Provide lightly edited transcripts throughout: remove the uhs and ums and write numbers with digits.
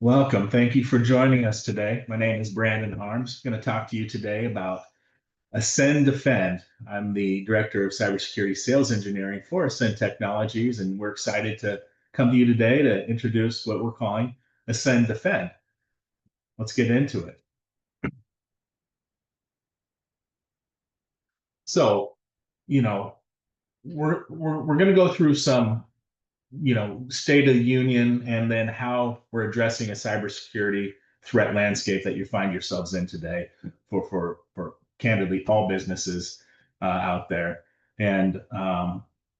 Welcome. Thank you for joining us today. My name is Brandon Harms. I'm going to talk to you today about Ascend Defend. I'm the Director of Cybersecurity Sales Engineering for Ascend Technologies, and we're excited to come to you today to introduce what we're calling Ascend Defend. Let's get into it. So, you know, we're going to go through some state of the union and then how we're addressing a cybersecurity threat landscape that you find yourselves in today for candidly all businesses out there. And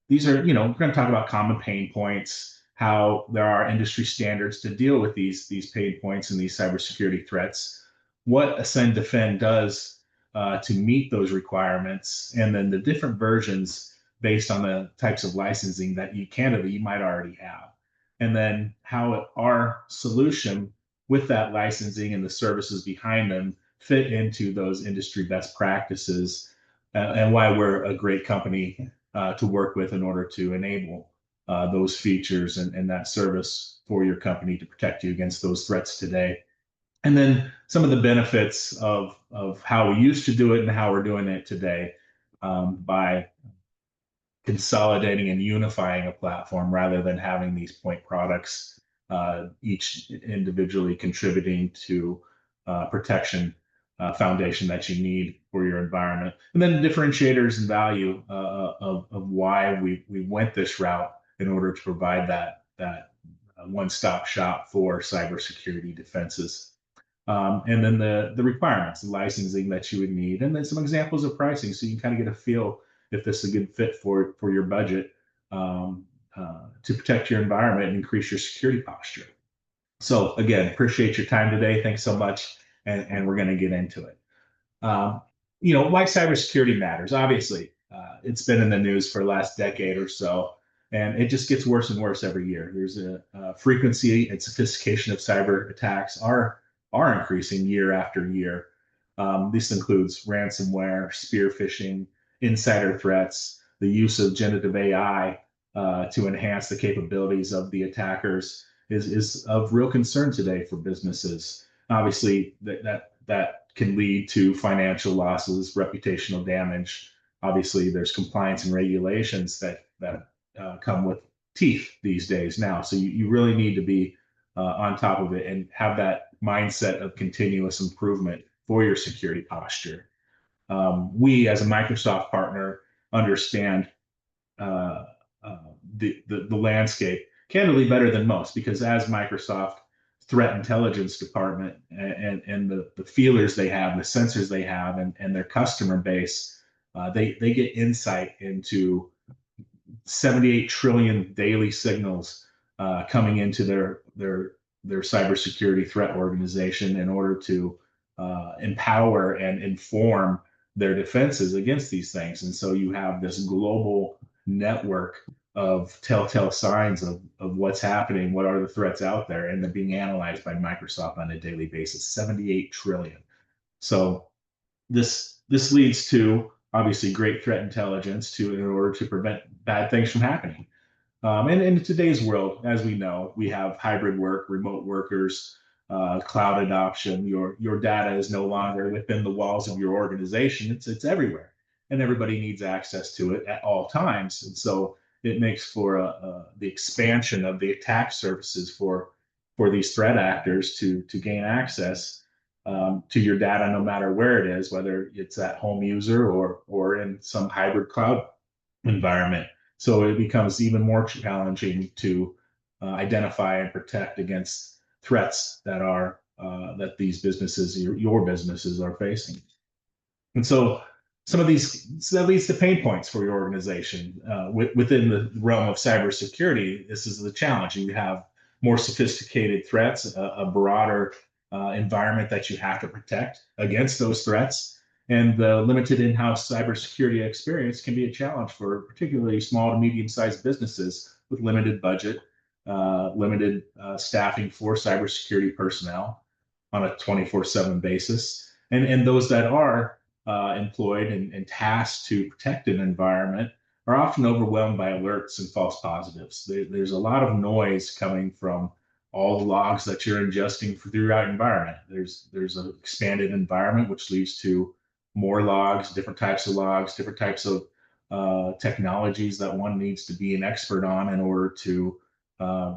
these are, we're going to talk about common pain points, how there are industry standards to deal with these pain points and these cybersecurity threats, what Ascend Defend does to meet those requirements, and then the different versions based on the types of licensing that you might already have. And then how our solution with that licensing and the services behind them fit into those industry best practices, and why we're a great company to work with in order to enable those features and that service for your company to protect you against those threats today. And then some of the benefits of how we used to do it and how we're doing it today, by consolidating and unifying a platform rather than having these point products, each individually contributing to protection foundation that you need for your environment. And then differentiators and value of why we went this route in order to provide that one-stop shop for cybersecurity defenses. And then the requirements, the licensing that you would need, and then some examples of pricing, so you can kind of get a feel if this is a good fit for your budget, to protect your environment and increase your security posture. So again, appreciate your time today. Thanks so much, and we're going to get into it. Um, why cybersecurity matters. Obviously, it's been in the news for the last decade or so, and it just gets worse and worse every year. There's a frequency and sophistication of cyber attacks are increasing year after year. This includes ransomware, spear phishing, insider threats, the use of generative AI to enhance the capabilities of the attackers is of real concern today for businesses. Obviously, that can lead to financial losses, reputational damage. Obviously, there's compliance and regulations that come with teeth these days now. So you really need to be on top of it and have that mindset of continuous improvement for your security posture. We, as a Microsoft partner, understand uh, the landscape candidly better than most, because as Microsoft threat intelligence department and the feelers they have, the sensors they have, and their customer base, they get insight into 78 trillion daily signals coming into their cybersecurity threat organization in order to empower and inform their defenses against these things. And so you have this global network of telltale signs of what's happening, what are the threats out there, and they're being analyzed by Microsoft on a daily basis. 78 trillion. So this leads to obviously great threat intelligence to in order to prevent bad things from happening. And in today's world, as we know, we have hybrid work, remote workers, cloud adoption. Your data is no longer within the walls of your organization; it's everywhere, and everybody needs access to it at all times. And so it makes for the expansion of the attack surfaces for these threat actors to gain access to your data, no matter where it is, whether it's at home user or in some hybrid cloud environment. So it becomes even more challenging to identify and protect against threats that these businesses, your businesses, are facing. And so some of these, so that leads to pain points for your organization. Within the realm of cybersecurity, this is the challenge. You have more sophisticated threats, a broader environment that you have to protect against those threats. And the limited in-house cybersecurity experience can be a challenge for particularly small to medium-sized businesses with limited budget, limited staffing for cybersecurity personnel on a 24/7 basis. And those that are employed and tasked to protect an environment are often overwhelmed by alerts and false positives. There's a lot of noise coming from all the logs that you're ingesting through your environment. There's an expanded environment, which leads to more logs, different types of logs, different types of technologies that one needs to be an expert on in order to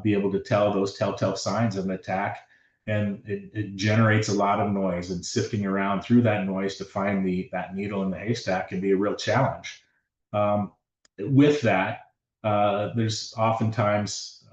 be able to tell those telltale signs of an attack. And it generates a lot of noise, and sifting around through that noise to find that needle in the haystack can be a real challenge. With that, there's oftentimes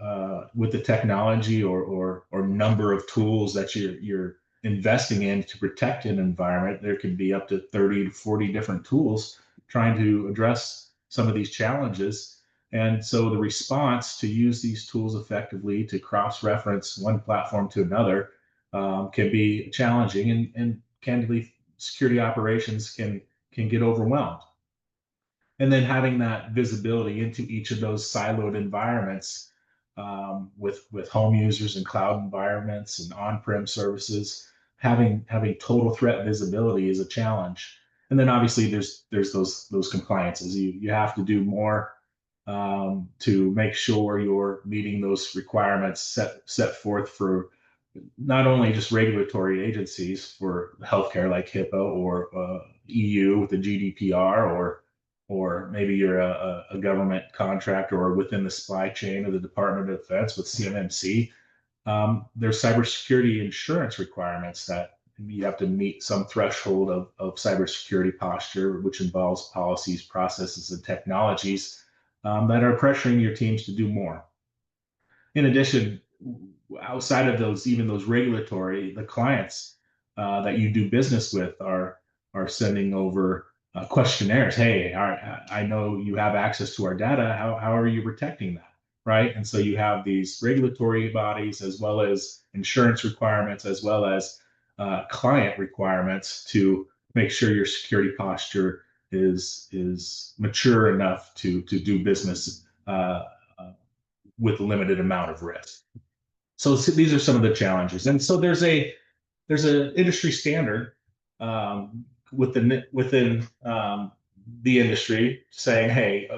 with the technology or number of tools that you're investing in to protect an environment, there can be up to 30 to 40 different tools trying to address some of these challenges. And so the response to use these tools effectively to cross-reference one platform to another can be challenging, and candidly, security operations can get overwhelmed. And then having that visibility into each of those siloed environments with home users and cloud environments and on-prem services, having total threat visibility is a challenge. And then obviously there's those compliances. You have to do more to make sure you're meeting those requirements set forth for not only just regulatory agencies for healthcare like HIPAA or EU with the GDPR, or maybe you're a government contractor or within the supply chain of the Department of Defense with CMMC. There's cybersecurity insurance requirements that you have to meet some threshold of cybersecurity posture, which involves policies, processes, and technologies that are pressuring your teams to do more. In addition, outside of those regulatory, the clients that you do business with are sending over questionnaires. Hey, I know you have access to our data. How are you protecting that? Right. And so you have these regulatory bodies, as well as insurance requirements, as well as client requirements to make sure your security posture is mature enough to do business with a limited amount of risk. So these are some of the challenges. And so there's an industry standard within the industry saying, hey,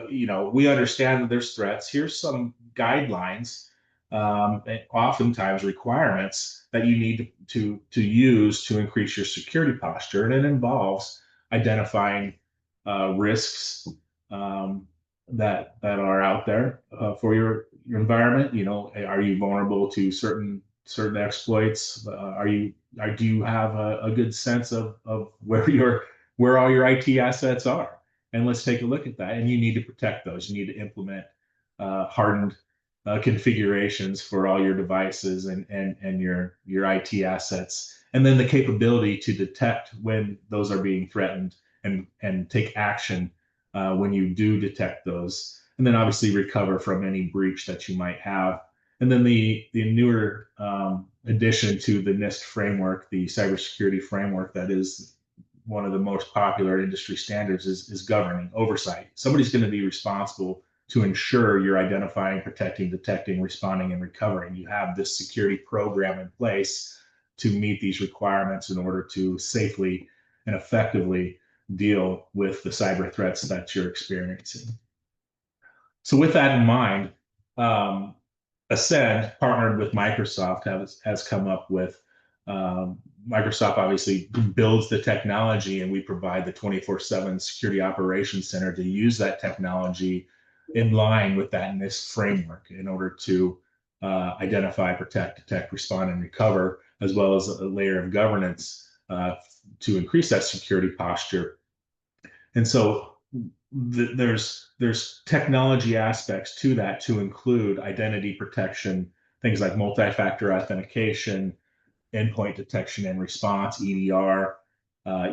we understand that there's threats. Here's some guidelines, and oftentimes requirements that you need to use to increase your security posture. And it involves identifying risks that are out there for your environment. Are you vulnerable to certain exploits? Do you have a good sense of where all your IT assets are? And let's take a look at that. And you need to protect those. You need to implement hardened configurations for all your devices and your IT assets, and then the capability to detect when those are being threatened and take action when you do detect those, and then obviously recover from any breach that you might have. And then the newer addition to the NIST framework, the cybersecurity framework, that is one of the most popular industry standards, is governing oversight. Somebody's going to be responsible to ensure you're identifying, protecting, detecting, responding, and recovering. You have this security program in place to meet these requirements in order to safely and effectively deal with the cyber threats that you're experiencing. So with that in mind, Ascend, partnered with Microsoft, has come up with, Microsoft obviously builds the technology, and we provide the 24/7 Security Operations Center to use that technology in line with that NIST framework in order to identify, protect, detect, respond, and recover, as well as a layer of governance to increase that security posture. And so there's technology aspects to that, to include identity protection, things like multi-factor authentication, endpoint detection and response, EDR,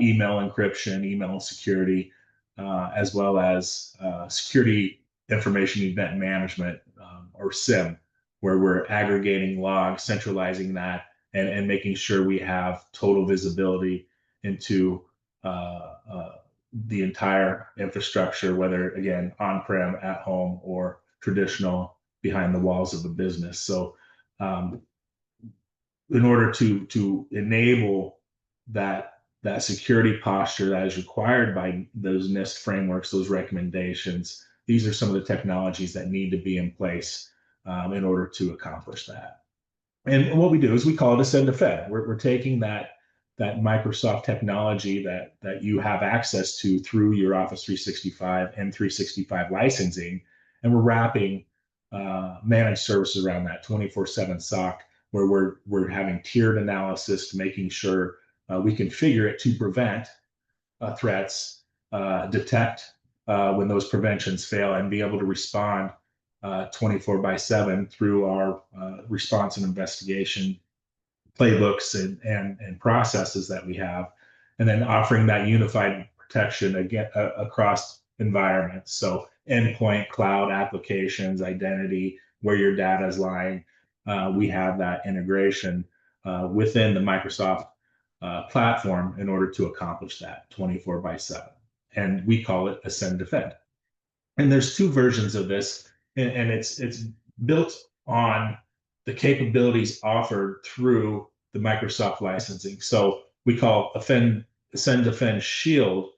email encryption, email security, as well as security information event management, or SIM, where we're aggregating logs, centralizing that, and making sure we have total visibility into the entire infrastructure, whether, again, on-prem, at home, or traditional behind the walls of a business. So in order to enable that security posture that is required by those NIST frameworks, those recommendations, these are some of the technologies that need to be in place in order to accomplish that. And what we do is we call it Ascend Defend. We're taking that Microsoft technology that you have access to through your Office 365 and 365 licensing, and we're wrapping managed services around that 24/7 SOC, where we're having tiered analysis to making sure we configure it to prevent threats, detect when those preventions fail, and be able to respond 24/7 through our response and investigation playbooks and processes that we have, and then offering that unified protection again across environments. So endpoint, cloud, applications, identity, where your data is lying. We have that integration within the Microsoft platform in order to accomplish that 24/7. And we call it Ascend Defend. And there's two versions of this, and it's built on the capabilities offered through the Microsoft licensing. So we call Ascend Defend Shield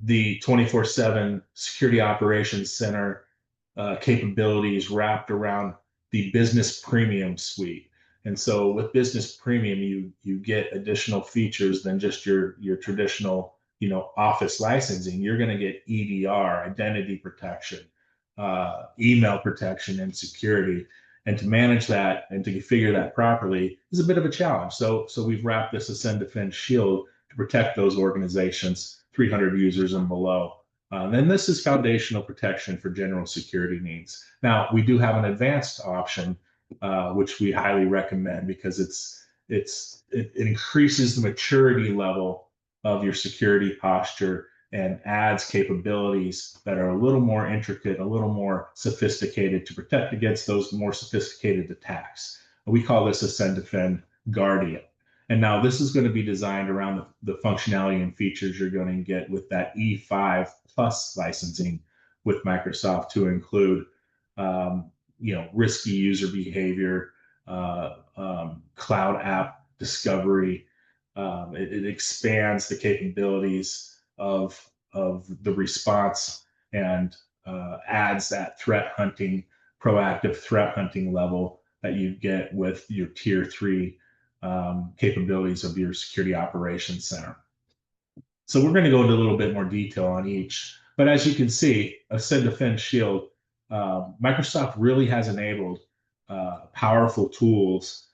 the 24/7 security operations center capabilities wrapped around the business premium suite. And so with business premium, you get additional features than just your traditional, office licensing. You're going to get EDR, identity protection, email protection, and security. And to manage that and to configure that properly is a bit of a challenge. So we've wrapped this Ascend Defend Shield to protect those organizations, 300 users and below. Then this is foundational protection for general security needs. Now, we do have an advanced option, which we highly recommend because it increases the maturity level of your security posture and adds capabilities that are a little more intricate, a little more sophisticated to protect against those more sophisticated attacks. We call this Ascend Defend Guardian. And now this is going to be designed around the functionality and features you're going to get with that E5 plus licensing with Microsoft to include, risky user behavior, cloud app discovery. It expands the capabilities of the response and adds that proactive threat hunting level that you get with your tier 3 capabilities of your security operations center. So we're going to go into a little bit more detail on each. But as you can see, Ascend Defend Shield, Microsoft really has enabled powerful tools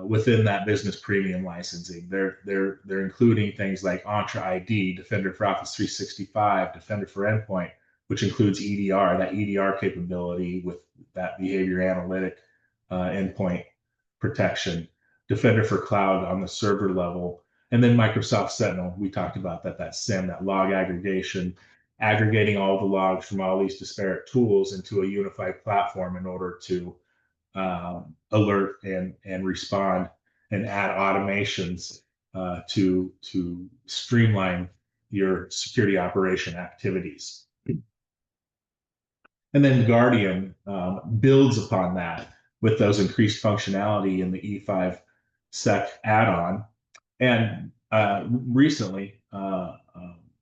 within that business premium licensing. They're including things like Entra ID, Defender for Office 365, Defender for Endpoint, which includes EDR, that EDR capability with that behavior analytic endpoint protection, Defender for Cloud on the server level, and then Microsoft Sentinel. We talked about that SIEM, that log aggregation, aggregating all the logs from all these disparate tools into a unified platform in order to alert and respond and add automations to streamline your security operation activities. And then Guardian builds upon that with those increased functionality in the E5 Sec add-on. And recently,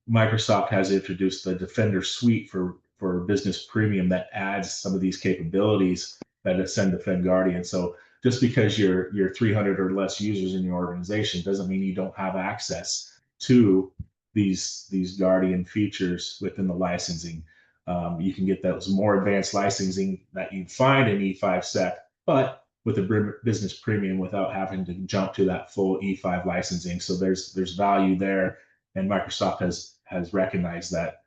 Microsoft has introduced the Defender Suite for Business Premium that adds some of these capabilities that Ascend Defend Guardian. So just because you're 300 or less users in your organization doesn't mean you don't have access to these Guardian features within the licensing. You can get those more advanced licensing that you find in E5 Sec, but with a business premium without having to jump to that full E5 licensing. So there's value there, and Microsoft has recognized that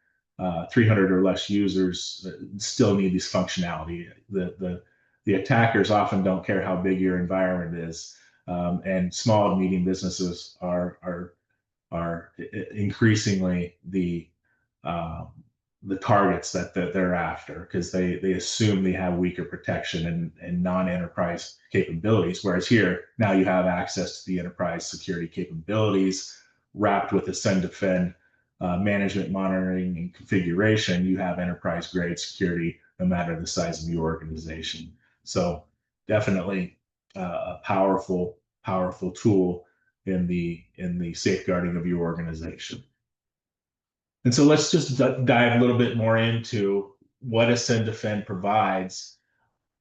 300 or less users still need this functionality. The attackers often don't care how big your environment is, and small and medium businesses are increasingly the targets that they're after because they assume they have weaker protection and non-enterprise capabilities. Whereas here, now you have access to the enterprise security capabilities wrapped with Ascend Defend management, monitoring, and configuration. You have enterprise grade security no matter the size of your organization. So definitely a powerful tool in the safeguarding of your organization. And so let's just dive a little bit more into what Ascend Defend provides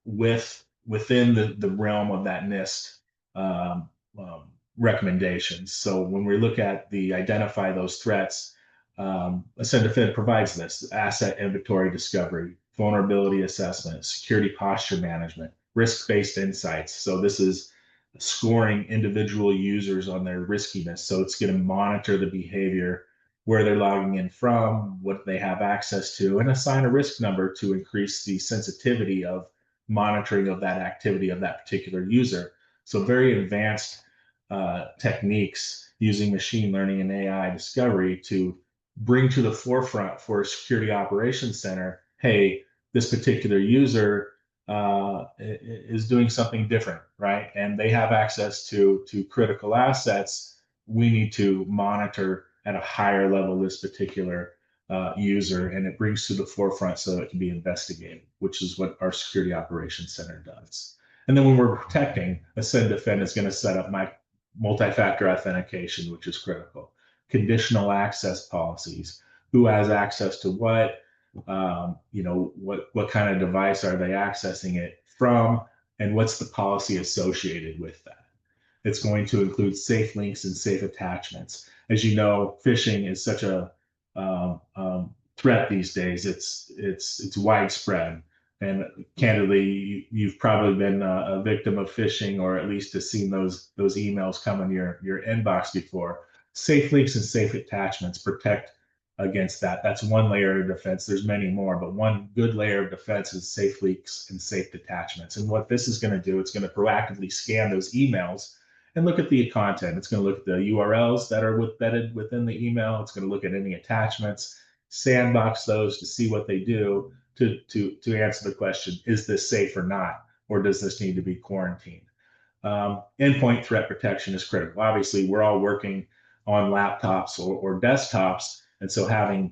with within the realm of that NIST um, um, recommendations. So when we look at the identify those threats, Ascend provides this: asset inventory discovery, vulnerability assessment, security posture management, risk-based insights. So this is scoring individual users on their riskiness. So it's going to monitor the behavior, where they're logging in from, what they have access to, and assign a risk number to increase the sensitivity of monitoring of that activity of that particular user. So very advanced techniques using machine learning and AI discovery to bring to the forefront for a security operations center, hey, this particular user is doing something different, right? And they have access to critical assets. We need to monitor at a higher level this particular user, and it brings to the forefront so it can be investigated, which is what our security operations center does. And then when we're protecting, Ascend Defend is going to set up my multi-factor authentication, which is critical. Conditional access policies: who has access to what, what kind of device are they accessing it from, and what's the policy associated with that. It's going to include safe links and safe attachments. As you know, phishing is such a threat these days. It's widespread, and candidly, you've probably been a victim of phishing, or at least have seen those emails come in your inbox before. Safe links and safe attachments protect against that. That's one layer of defense. There's many more, but one good layer of defense is safe links and safe attachments. And what this is going to do, it's going to proactively scan those emails and look at the content. It's going to look at the URLs that are embedded within the email. It's going to look at any attachments, sandbox those to see what they do to answer the question: is this safe or not, or does this need to be quarantined? Endpoint threat protection is critical. Obviously, we're all working on laptops or desktops, and so having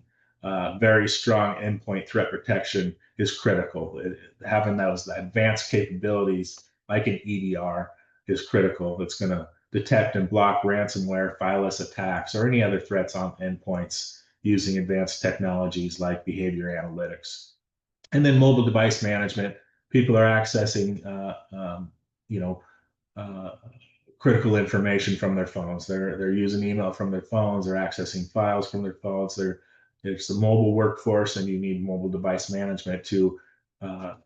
very strong endpoint threat protection is critical. Having those advanced capabilities like an EDR is critical. That's going to detect and block ransomware, fileless attacks, or any other threats on endpoints using advanced technologies like behavior analytics. And then mobile device management: people are accessing, you know, uh, critical information from their phones. They're using email from their phones. They're accessing files from their phones. It's the mobile workforce, and you need mobile device management to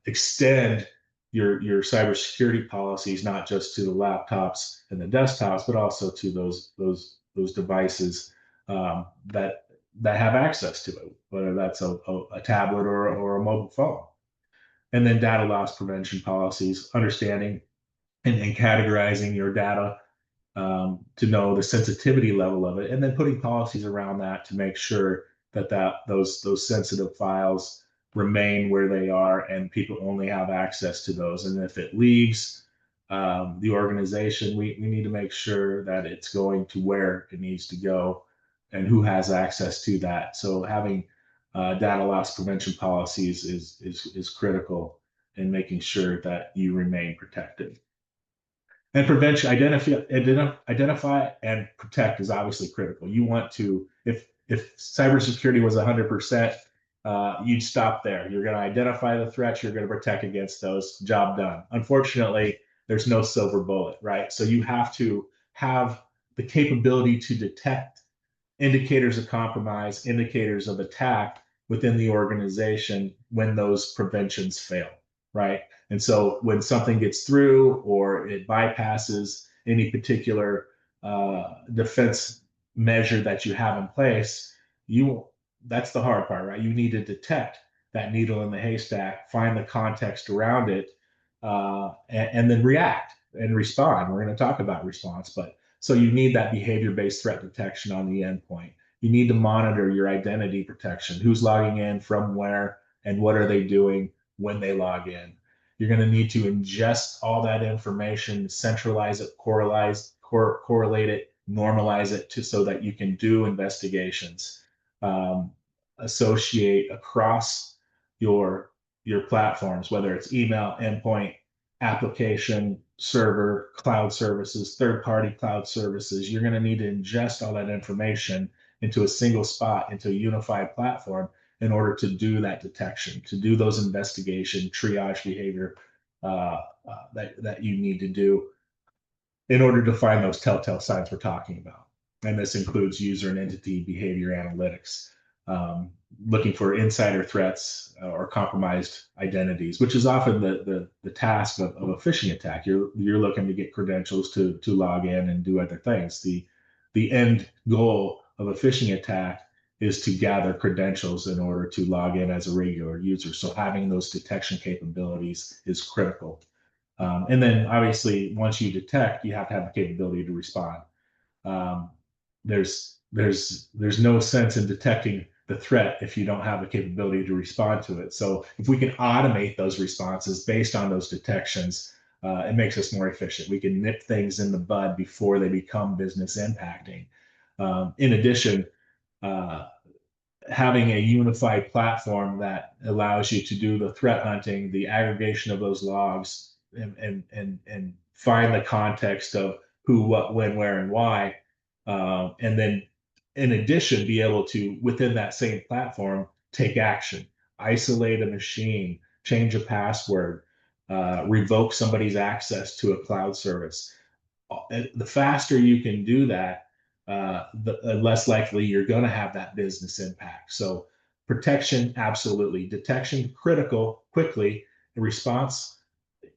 extend your cybersecurity policies not just to the laptops and the desktops, but also to those devices that have access to it, whether that's a tablet or a mobile phone. And then data loss prevention policies: understanding and categorizing your data to know the sensitivity level of it, and then putting policies around that to make sure that those sensitive files remain where they are and people only have access to those. And if it leaves the organization, we need to make sure that it's going to where it needs to go and who has access to that. So having data loss prevention policies is critical in making sure that you remain protected. And prevention, identify and protect is obviously critical. You want to, if cybersecurity was 100%, you'd stop there. You're going to identify the threats, you're going to protect against those, job done. Unfortunately, there's no silver bullet, right? So you have to have the capability to detect indicators of compromise, indicators of attack within the organization when those preventions fail, right? And so when something gets through or it bypasses any particular defense measure that you have in place, that's the hard part, right? You need to detect that needle in the haystack, find the context around it, and then react and respond. We're going to talk about response, but so you need that behavior-based threat detection on the endpoint. You need to monitor your identity protection: who's logging in, from where, and what are they doing when they log in. You're going to need to ingest all that information, centralize it, correlate it, normalize it so that you can do investigations, associate across your platforms, whether it's email, endpoint, application, server, cloud services, third-party cloud services. You're going to need to ingest all that information into a single spot, into a unified platform, in order to do that detection, to do those investigation, triage behavior that you need to do in order to find those telltale signs we're talking about. And this includes user and entity behavior analytics, um, looking for insider threats or compromised identities, which is often the task of a phishing attack. You're looking to get credentials to log in and do other things. The end goal of a phishing attack is to gather credentials in order to log in as a regular user. So having those detection capabilities is critical. And then obviously, once you detect, you have to have the capability to respond. Um, there's no sense in detecting the threat if you don't have the capability to respond to it. So if we can automate those responses based on those detections, it makes us more efficient. We can nip things in the bud before they become business impacting. In addition, uh, having a unified platform that allows you to do the threat hunting, the aggregation of those logs, and find the context of who, what, when, where, and why, and then in addition be able to within that same platform take action, isolate a machine, change a password, revoke somebody's access to a cloud service. The faster you can do that, the less likely you're going to have that business impact. So protection, absolutely. Detection, critical, quickly. Response,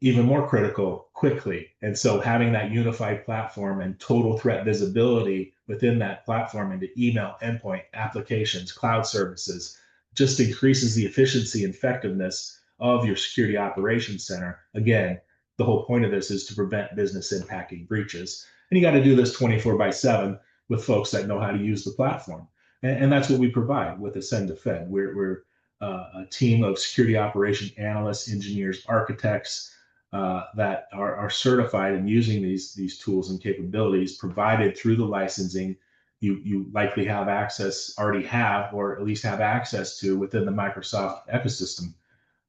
even more critical, quickly. And so having that unified platform and total threat visibility within that platform into email, endpoint, applications, cloud services, just increases the efficiency and effectiveness of your security operations center. Again, the whole point of this is to prevent business impacting breaches. And you got to do this 24/7 with folks that know how to use the platform. And that's what we provide with Ascend Defend. We're a team of security operation analysts, engineers, architects that are certified in using these tools and capabilities provided through the licensing you likely have access, already have, or at least have access to within the Microsoft ecosystem.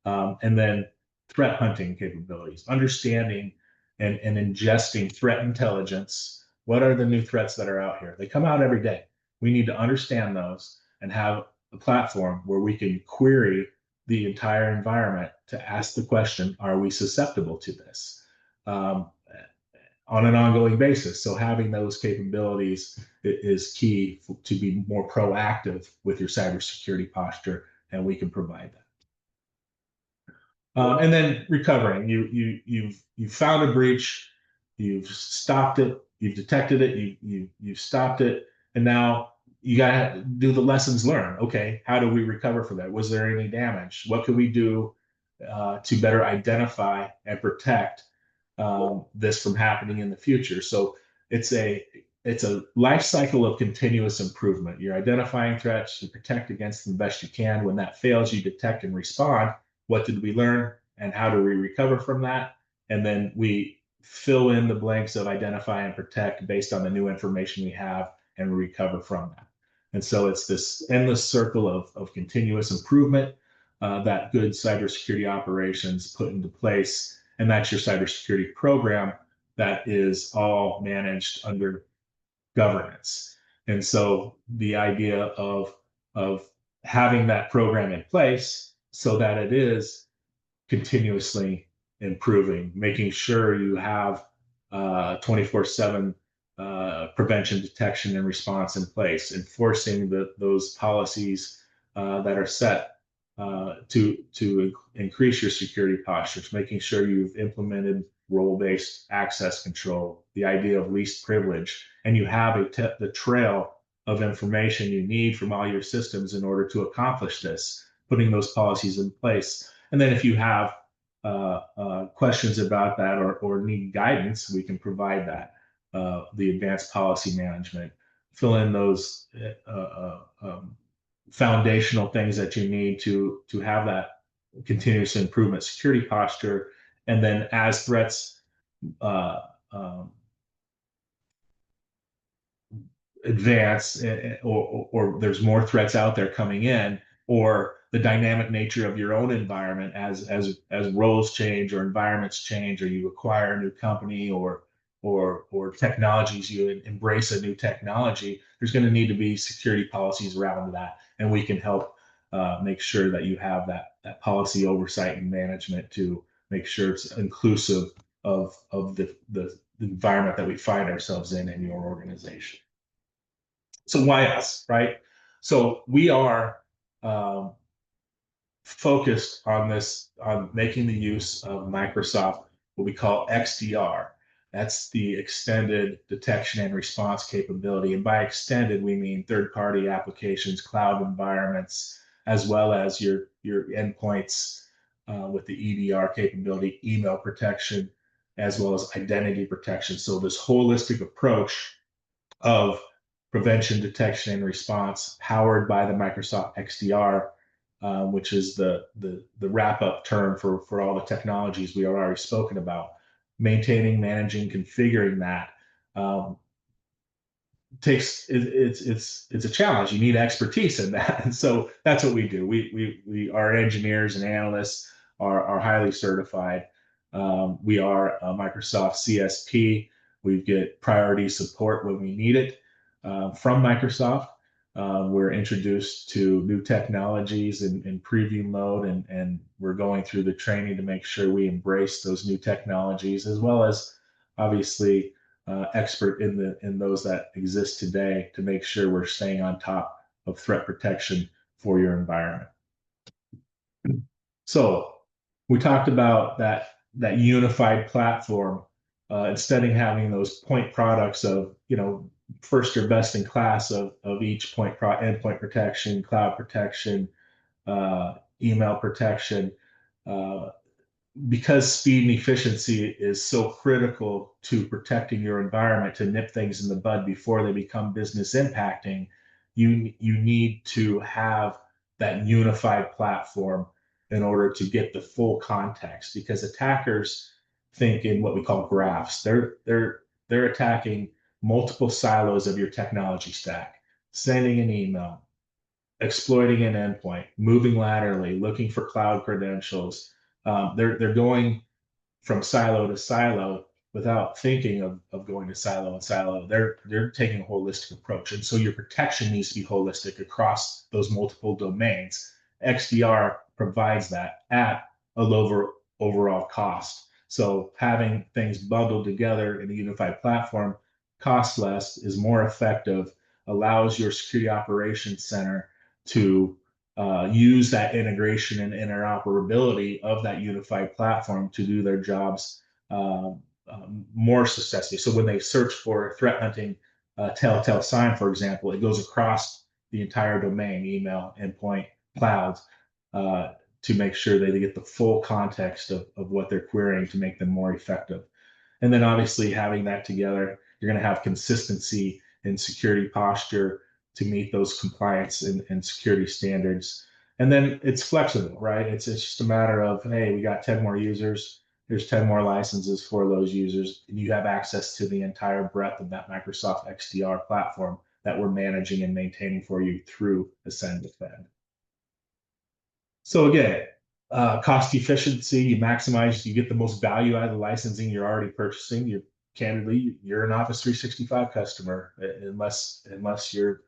And then threat hunting capabilities, understanding and ingesting threat intelligence. What are the new threats that are out here? They come out every day. We need to understand those and have a platform where we can query the entire environment to ask the question, are we susceptible to this? On an ongoing basis. So having those capabilities is key to be more proactive with your cybersecurity posture, and we can provide that. And then recovering, you've found a breach, you've stopped it, you've detected it, you've stopped it, and now you got to do the lessons learned. Okay, how do we recover from that? Was there any damage? What could we do to better identify and protect this from happening in the future? So it's a it's a life cycle of continuous improvement. You're identifying threats, you protect against them best you can. When that fails, you detect and respond. What did we learn and how do we recover from that? And then we fill in the blanks of identify and protect based on the new information we have and recover from that. And so it's this endless circle of continuous improvement that good cybersecurity operations put into place. And that's your cybersecurity program that is all managed under governance. And so the idea of having that program in place so that it is continuously improving, making sure you have 24/7 prevention, detection, and response in place, enforcing those policies that are set to increase your security postures, making sure you've implemented role-based access control, the idea of least privilege, and you have the trail of information you need from all your systems in order to accomplish this, putting those policies in place. And then if you have questions about that or need guidance, we can provide that. The advanced policy management, fill in those foundational things that you need to have that continuous improvement security posture. And then as threats uh, um, advance or there's more threats out there coming in, or the dynamic nature of your own environment as roles change or environments change, or you acquire a new company or technologies, you embrace a new technology, there's going to need to be security policies around that, and we can help make sure that you have that policy oversight and management to make sure it's inclusive of the environment that we find ourselves in your organization. So why us, right? So we are um, focused on this, on making the use of Microsoft, what we call XDR. That's the extended detection and response capability. And by extended, we mean third-party applications, cloud environments, as well as your endpoints with the EDR capability, email protection, as well as identity protection. So this holistic approach of prevention, detection, and response powered by the Microsoft XDR, which is the wrap-up term for all the technologies we have already spoken about. Maintaining, managing, configuring that it's a challenge. You need expertise in that, and so that's what we do. We our engineers and analysts are highly certified. We are a Microsoft CSP. We get priority support when we need it from Microsoft. We're introduced to new technologies in preview mode, and we're going through the training to make sure we embrace those new technologies, as well as obviously expert in those that exist today to make sure we're staying on top of threat protection for your environment. So we talked about that unified platform instead of having those point products of first or best in class of each endpoint protection, cloud protection, email protection. Because speed and efficiency is so critical to protecting your environment, to nip things in the bud before they become business impacting, you need to have that unified platform in order to get the full context, because attackers think in what we call graphs. They're attacking multiple silos of your technology stack, sending an email, exploiting an endpoint, moving laterally, looking for cloud credentials. They're going from silo to silo without thinking of going to silo and silo. They're taking a holistic approach, and so your protection needs to be holistic across those multiple domains. XDR provides that at a lower overall cost. So having things bundled together in a unified platform costs less, is more effective, allows your security operations center to use that integration and interoperability of that unified platform to do their jobs more successfully. So when they search for threat hunting telltale sign, for example, it goes across the entire domain, email, endpoint, clouds, to make sure they get the full context of what they're querying to make them more effective. And then obviously having that together, you're going to have consistency in security posture to meet those compliance and security standards. And then it's flexible, right? It's just a matter of, hey, we got 10 more users. There's 10 more licenses for those users, and you have access to the entire breadth of that Microsoft XDR platform that we're managing and maintaining for you through Ascend Defend. So again, cost efficiency, you maximize, you get the most value out of the licensing you're already purchasing. Candidly, you're an Office 365 customer, unless you're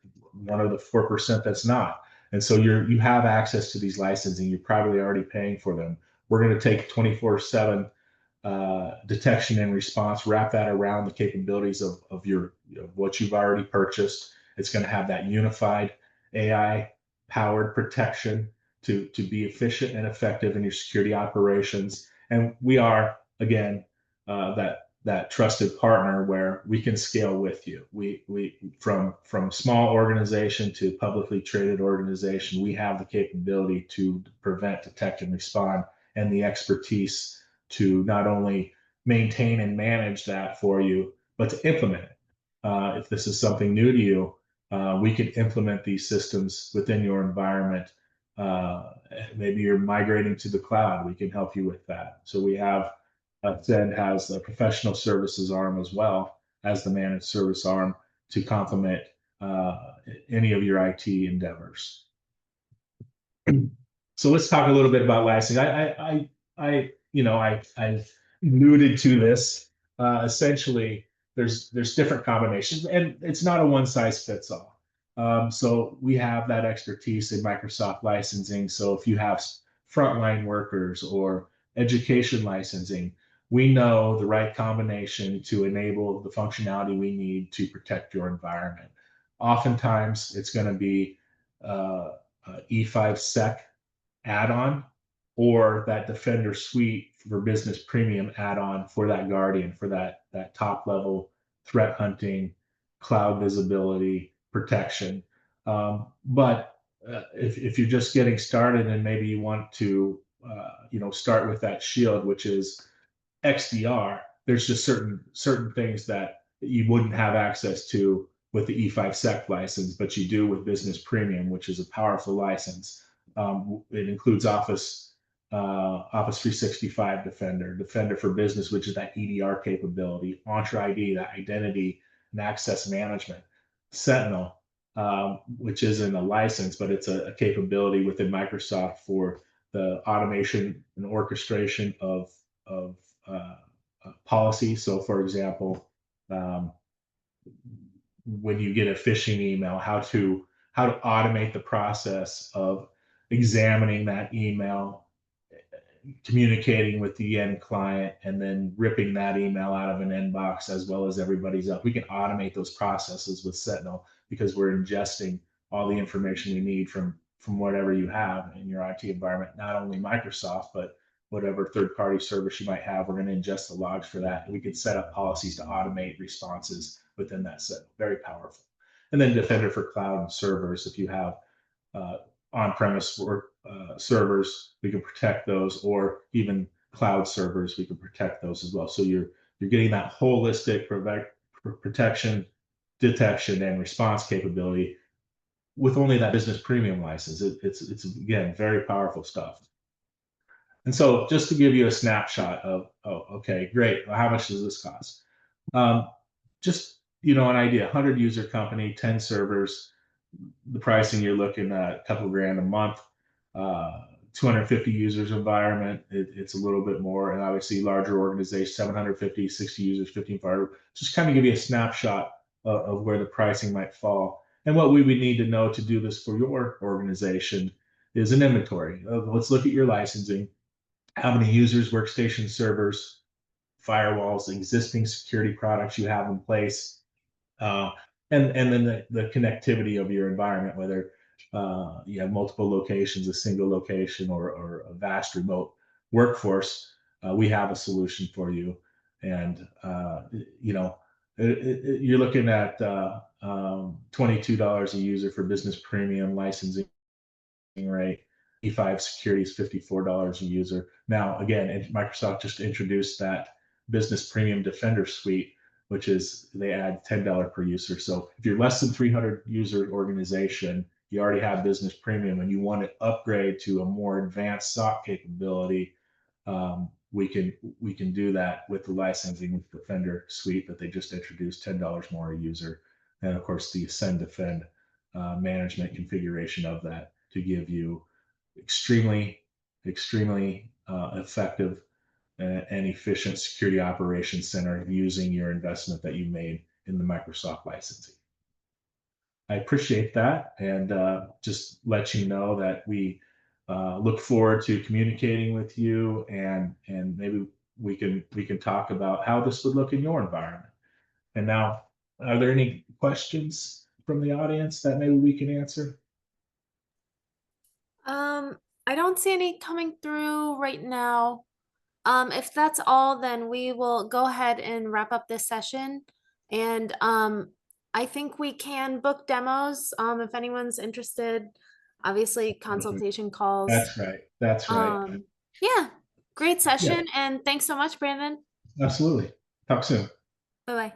one of the 4% that's not. And so you have access to these licensing. You're probably already paying for them. We're going to take 24/7 detection and response, wrap that around the capabilities of what you've already purchased. It's going to have that unified AI powered protection to be efficient and effective in your security operations. And we are, again, that trusted partner where we can scale with you. We from small organization to publicly traded organization, we have the capability to prevent, detect, and respond, and the expertise to not only maintain and manage that for you, but to implement it. If this is something new to you, we can implement these systems within your environment. Maybe you're migrating to the cloud, we can help you with that. So we have Ascend has a professional services arm as well as the managed service arm to complement any of your IT endeavors. So let's talk a little bit about licensing. I alluded to this. Essentially, there's different combinations, and it's not a one size fits all. So we have that expertise in Microsoft licensing. So if you have frontline workers or education licensing. We know the right combination to enable the functionality we need to protect your environment. Oftentimes, it's going to be E5 Sec add-on or that Defender Suite for Business Premium add-on for that Guardian, for that top level threat hunting, cloud visibility, protection. But if you're just getting started and maybe you want to start with that shield, which is XDR, there's just certain things that you wouldn't have access to with the E5 Sec license, but you do with Business Premium, which is a powerful license. It includes Office 365 Defender, Defender for Business, which is that EDR capability, Entra ID, that identity and access management, Sentinel, which isn't a license, but it's a capability within Microsoft for the automation and orchestration of policy. So, for example, um, when you get a phishing email, how to automate the process of examining that email, communicating with the end client, and then ripping that email out of an inbox as well as everybody's else. We can automate those processes with Sentinel because we're ingesting all the information we need from whatever you have in your IT environment, not only Microsoft, but whatever third-party service you might have. We're going to ingest the logs for that. And we can set up policies to automate responses within that set. Very powerful. And then Defender for cloud and servers. If you have on-premise servers, we can protect those, or even cloud servers, we can protect those as well. So you're getting that holistic protection, detection, and response capability with only that business premium license. It's again very powerful stuff. And so just to give you a snapshot of, oh, okay, great. Well, how much does this cost? Just, an idea, 100 user company, 10 servers, the pricing you're looking at a couple grand a month, 250 users environment, it's a little bit more. And obviously larger organization, 750, 60 users, 15 fire. Just kind of give you a snapshot of where the pricing might fall. And what we would need to know to do this for your organization is an inventory. Let's look at your licensing, how many users, workstation servers, firewalls, existing security products you have in place, uh, and then the connectivity of your environment, whether you have multiple locations, a single location, or a vast remote workforce. We have a solution for you, and you're looking at $22 a user for business premium licensing rate. E5 security is $54 a user. Now, again, Microsoft just introduced that business premium Defender suite, which is they add $10 per user. So if you're less than 300 user organization, you already have business premium and you want to upgrade to a more advanced SOC capability, we can do that with the licensing with Defender suite that they just introduced, $10 more a user. And of course, the Ascend Defend management configuration of that to give you extremely effective and efficient security operations center using your investment that you made in the Microsoft licensing. I appreciate that, and just let you know that we look forward to communicating with you, and maybe we can talk about how this would look in your environment. And now, are there any questions from the audience that maybe we can answer? I don't see any coming through right now. If that's all, then we will go ahead and wrap up this session. And I think we can book demos if anyone's interested. Obviously, consultation calls. That's right. That's right. Yeah, great Yeah, session. And thanks so much, Brandon. absolutely. Talk soon. Bye bye.